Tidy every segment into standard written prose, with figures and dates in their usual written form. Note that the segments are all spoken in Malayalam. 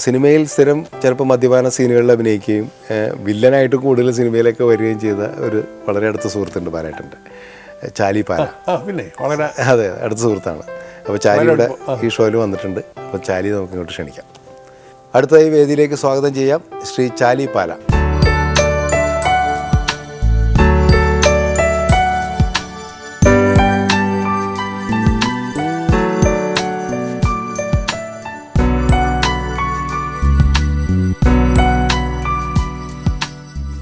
സിനിമയിൽ സ്ഥിരം ചിലപ്പോൾ മദ്യപാന സീനുകളിൽ അഭിനയിക്കുകയും വില്ലനായിട്ട് കൂടുതൽ സിനിമയിലൊക്കെ വരികയും ചെയ്ത ഒരു വളരെ അടുത്ത സുഹൃത്തുണ്ട് ബാലേട്ടൻ്റെ, ചാലി പാല. പിന്നെ വളരെ അതെ, അടുത്ത സുഹൃത്താണ്. അപ്പോൾ ചാലിയുടെ ഈ ഷോയിൽ വന്നിട്ടുണ്ട്. അപ്പോൾ ചാലി നമുക്ക് ഇങ്ങോട്ട് ക്ഷണിക്കാം. അടുത്തതായി വേദിയിലേക്ക് സ്വാഗതം ചെയ്യാം ശ്രീ ചാലി പാല.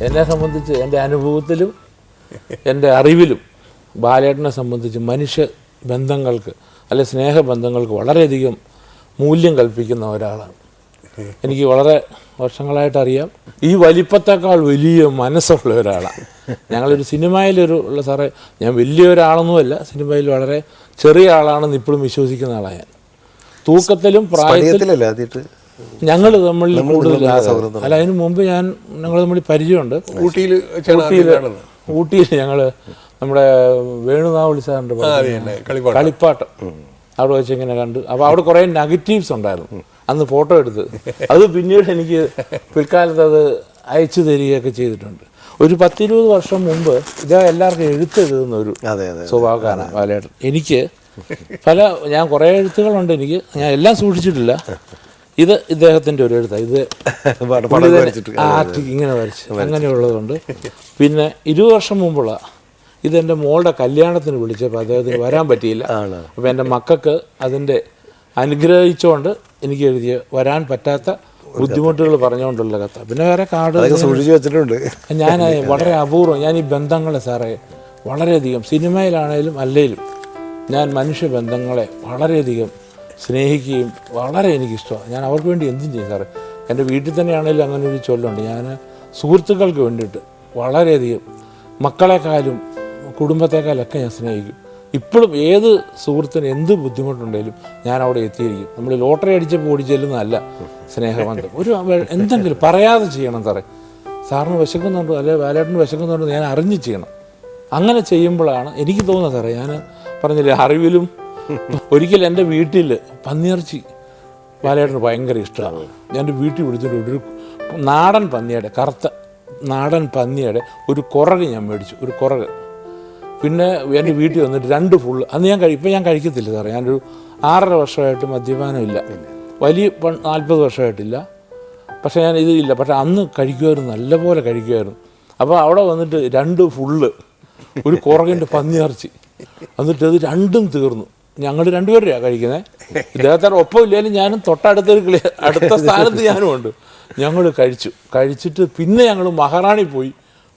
എന്നെ സംബന്ധിച്ച് എൻ്റെ അനുഭവത്തിലും എൻ്റെ അറിവിലും ബാലേട്ടനെ സംബന്ധിച്ച് മനുഷ്യ ബന്ധങ്ങൾക്ക് അല്ലെ സ്നേഹബന്ധങ്ങൾക്ക് വളരെയധികം മൂല്യം കൽപ്പിക്കുന്ന ഒരാളാണ്. എനിക്ക് വളരെ വർഷങ്ങളായിട്ട് അറിയാം. ഈ വലിപ്പത്തേക്കാൾ വലിയ മനസ്സുള്ള ഒരാളാണ്. ഞങ്ങളൊരു സിനിമയിലൊരു ഉള്ള സാറേ, ഞാൻ വലിയ ഒരാളൊന്നുമല്ല, സിനിമയിൽ വളരെ ചെറിയ ആളാണെന്ന് ഇപ്പോഴും വിശ്വസിക്കുന്ന ആളാണ് ഞാൻ. തൂക്കത്തിലും പ്രായത്തിലും ഞങ്ങൾ തമ്മിൽ കൂടുതൽ അല്ല, അതിന് മുമ്പ് ഞങ്ങൾ തമ്മിൽ പരിചയമുണ്ട്. ഊട്ടിയിൽ ഞങ്ങൾ നമ്മുടെ വേണുനാവളി സാറിൻ്റെ കളിപ്പാട്ടം അവിടെ വെച്ച് ഇങ്ങനെ കണ്ടു. അപ്പോൾ അവിടെ കുറേ നെഗറ്റീവ്സ് ഉണ്ടായിരുന്നു അന്ന് ഫോട്ടോ എടുത്ത്. അത് പിന്നീട് എനിക്ക് പിൽക്കാലത്ത് അത് അയച്ചു തരികയൊക്കെ ചെയ്തിട്ടുണ്ട്. ഒരു 10-20 വർഷം മുമ്പ് ഇദ്ദേഹം എല്ലാവർക്കും എഴുത്തെഴുതുന്ന ഒരു സ്വഭാവക്കാരനാണ് ബാലേട്ടൻ. എനിക്ക് ഞാൻ കുറേ എഴുത്തുകളുണ്ട് എനിക്ക്, ഞാൻ എല്ലാം സൂക്ഷിച്ചിട്ടില്ല. ഇത് ഇദ്ദേഹത്തിൻ്റെ ഒരു എഴുത്താണ്. ഇത് ആർട്ട് ഇങ്ങനെ വരച്ച് അങ്ങനെയുള്ളതുകൊണ്ട്. പിന്നെ 20 വർഷം മുമ്പുള്ള ഇതെൻ്റെ മോളുടെ കല്യാണത്തിന് വിളിച്ചപ്പോൾ അദ്ദേഹത്തിന് വരാൻ പറ്റിയില്ല. അപ്പോൾ എൻ്റെ മക്കൾക്ക് അതിൻ്റെ അനുഗ്രഹിച്ചുകൊണ്ട് എനിക്ക് എഴുതിയ വരാൻ പറ്റാത്ത ബുദ്ധിമുട്ടുകൾ പറഞ്ഞുകൊണ്ടുള്ള കഥ. പിന്നെ വേറെ കാർഡ് സൂക്ഷിച്ച് വെച്ചിട്ടുണ്ട്. ഞാൻ വളരെ അപൂർവം, ഞാൻ ഈ ബന്ധങ്ങളെ സാറേ വളരെയധികം, സിനിമയിലാണേലും അല്ലേലും ഞാൻ മനുഷ്യബന്ധങ്ങളെ വളരെയധികം സ്നേഹിക്കുകയും വളരെ എനിക്കിഷ്ടമാണ്. ഞാൻ അവർക്ക് വേണ്ടി എന്തും ചെയ്യും സാറേ. എൻ്റെ വീട്ടിൽ തന്നെയാണെങ്കിലും അങ്ങനെ ഒരു ചൊല്ലുണ്ട്. ഞാൻ സുഹൃത്തുക്കൾക്ക് വേണ്ടിയിട്ട് വളരെയധികം മക്കളെക്കാളും കുടുംബത്തെക്കാളൊക്കെ ഞാൻ സ്നേഹിക്കും. ഇപ്പോഴും ഏത് സുഹൃത്തിന് എന്ത് ബുദ്ധിമുട്ടുണ്ടെങ്കിലും ഞാൻ അവിടെ എത്തിയിരിക്കും. നമ്മൾ ലോട്ടറി അടിച്ചപ്പോൾ ഓടിച്ചെല്ലുന്നതല്ല സ്നേഹബന്ധം. ഒരു എന്തെങ്കിലും പറയാതെ ചെയ്യണം സാറേ. സാറിന് വിശക്കുന്നുണ്ടോ അല്ലെ ബാലേട്ടന് വിശക്കുന്നുണ്ടോ ഞാൻ അറിഞ്ഞ് ചെയ്യണം. അങ്ങനെ ചെയ്യുമ്പോഴാണ് എനിക്ക് തോന്നുന്നത് സാറേ. ഞാൻ പറഞ്ഞില്ലേ അറിവിലും. ഒരിക്കൽ എൻ്റെ വീട്ടിൽ പന്നിയിറച്ചി ബാലേട്ടന് ഭയങ്കര ഇഷ്ടമാണ്. ഞാൻ എൻ്റെ വീട്ടിൽ വിളിച്ചിട്ട് ഒരു നാടൻ പന്നിയുടെ, കറുത്ത നാടൻ പന്നിയുടെ ഒരു കുറക് ഞാൻ മേടിച്ചു, ഒരു കുറക്. പിന്നെ എൻ്റെ വീട്ടിൽ വന്നിട്ട് 2 ഫുള്ള് അന്ന് ഇപ്പം ഞാൻ കഴിക്കത്തില്ല സാറേ. ഞാനൊരു 6.5 വർഷമായിട്ട് മദ്യപാനമില്ല, വലിയ 40 വർഷമായിട്ടില്ല. പക്ഷേ ഞാൻ ഇതില്ല. പക്ഷേ അന്ന് കഴിക്കുമായിരുന്നു, നല്ലപോലെ കഴിക്കുമായിരുന്നു. അപ്പോൾ അവിടെ വന്നിട്ട് 2 ഫുള്ള് ഒരു കുറകിൻ്റെ പന്നിയിറച്ചി. എന്നിട്ട് അത് 2ഉം തീർന്നു. ഞങ്ങൾ 2 പേരെയാണ് കഴിക്കുന്നത്. ഇദ്ദേഹത്തിന് ഒപ്പം ഇല്ലെങ്കിലും ഞാനും തൊട്ടടുത്തൊരു അടുത്ത സ്ഥാനത്ത് ഞാനും ഉണ്ട്. ഞങ്ങൾ കഴിച്ചിട്ട് പിന്നെ ഞങ്ങൾ മഹാറാണി പോയി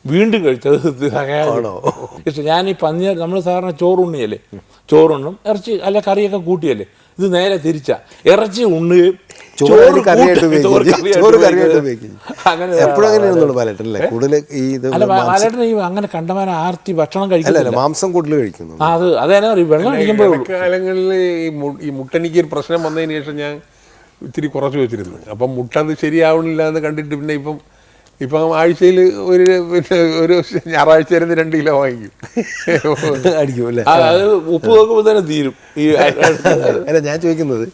വീണ്ടും കഴിച്ചത് ഇഷ്ടം. ഞാൻ ഈ പന്നിയ നമ്മൾ സാധാരണ ചോറുണ്ണിയല്ലേ, ചോറുണ്ണും ഇറച്ചി അല്ല കറിയൊക്കെ കൂട്ടിയല്ലേ. ഇത് നേരെ തിരിച്ചാ, ഇറച്ചി ഉണ്ണുകയും ബാലേട്ടൻ ഈ അങ്ങനെ കണ്ടമാനം ആർത്തി ഭക്ഷണം കഴിക്കില്ല, മാംസം കൂടുതൽ കഴിക്കുന്നു. അതേനാ വെള്ളം അടിക്കുമ്പോൾ കാലങ്ങളിൽ ഈ മുട്ടനിക്ക് ഒരു പ്രശ്നം വന്നതിന് ശേഷം ഞാൻ ഇത്തിരി കുറച്ച് വെച്ചിരുന്നു. അപ്പം മുട്ട അത് ശരിയാവണില്ല എന്ന് കണ്ടിട്ട് പിന്നെ ഇപ്പം ആഴ്ചയിൽ ഒരു ഞായറാഴ്ച 2 കിലോ വാങ്ങിക്കും, അടിക്കും അല്ലേ. അത് ഉപ്പ് നോക്കുമ്പോൾ തന്നെ തീരും. അല്ല, ഞാൻ ചോദിക്കുന്നത്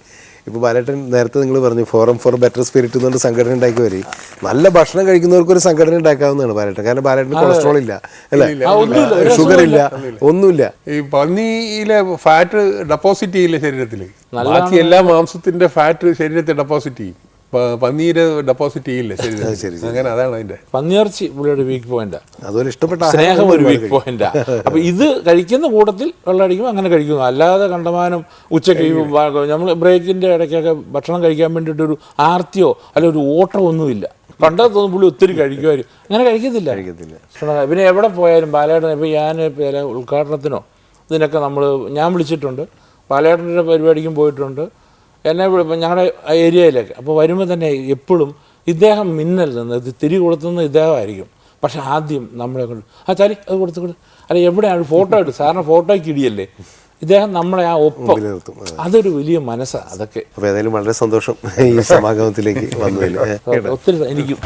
ഇപ്പോൾ ബാലേട്ടൻ നേരത്തെ നിങ്ങൾ പറഞ്ഞു ഫോറം ഫോർ ബെറ്റർ സ്പിരിറ്റ് എന്നുകൊണ്ട് സംഘടന ഉണ്ടാക്കി വരെ നല്ല ഭക്ഷണം കഴിക്കുന്നവർക്ക് ഒരു സംഘടന ഉണ്ടാക്കാവുന്നതാണ് ബാലേട്ടൻ. കാരണം ബാലേട്ടന് കൊളസ്ട്രോൾ ഇല്ല അല്ലേ, ഷുഗർ ഇല്ല, ഒന്നുമില്ല. ഈ പന്നിയിലെ ഫാറ്റ് ഡെപ്പോസിറ്റ് ചെയ്യില്ല ശരീരത്തിൽ. ബാക്കി എല്ലാ മാംസത്തിന്റെ ഫാറ്റ് ശരീരത്തിൽ ഡെപ്പോസിറ്റ് ചെയ്യും, പന്നീര് ഡെപ്പോസിറ്റ് ചെയ്യില്ല ശരീരത്തിൽ. അങ്ങനെ അതാണ് അതിന്റെ പന്നിയിറച്ചി പുള്ളിയുടെ വീക്ക് പോയിന്റാ. അതുപോലെ ഇഷ്ടപ്പെട്ട സ്നേഹം ഒരു വീക്ക് പോയിന്റാ. അപ്പൊ ഇത് കഴിക്കുന്ന കൂട്ടത്തിൽ വെള്ളം അടിക്കുമ്പോൾ അങ്ങനെ കഴിക്കുന്നു. അല്ലാതെ കണ്ടമാനം ഉച്ചയ്ക്ക് നമ്മൾ ബ്രേക്കിന്റെ ഇടയ്ക്കൊക്കെ ഭക്ഷണം കഴിക്കാൻ വേണ്ടിയിട്ടൊരു ആർത്തിയോ അല്ല ഒരു ഓട്ടോ ഒന്നുമില്ല. കണ്ടാൽ തോന്നും പുള്ളി ഒത്തിരി കഴിക്കുമായിരുന്നു. അങ്ങനെ കഴിക്കത്തില്ല. പിന്നെ എവിടെ പോയാലും ബാലേട്ടൻ ഇപ്പം ഞാൻ ചില ഉദ്ഘാടനത്തിനോ ഇതിനൊക്കെ ഞാൻ വിളിച്ചിട്ടുണ്ട്. ബാലേട്ടൻ്റെ പരിപാടിക്കും പോയിട്ടുണ്ട്. എന്നെ ഞങ്ങളുടെ ഏരിയയിലേക്ക് അപ്പോൾ വരുമ്പോൾ തന്നെ എപ്പോഴും ഇദ്ദേഹം മിന്നൽ നിന്ന് ഇത് തിരി കൊടുത്തുനിന്ന് ഇദ്ദേഹമായിരിക്കും. പക്ഷെ ആദ്യം നമ്മളെ കൊണ്ട് ചാലി അത് കൊടുത്തു അല്ല എവിടെയാണ് ഫോട്ടോ എടുത്ത് സാറിന് ഫോട്ടോയ്ക്ക് ഇടിയല്ലേ ഇദ്ദേഹം നമ്മളെ ആ ഒപ്പം. അതൊരു വലിയ മനസ്സാണ് അതൊക്കെ. അപ്പോൾ ഏതായാലും വളരെ സന്തോഷം ഈ സമാഗമത്തിലേക്ക് വന്നതിൽ. ഒത്തിരി എനിക്കും.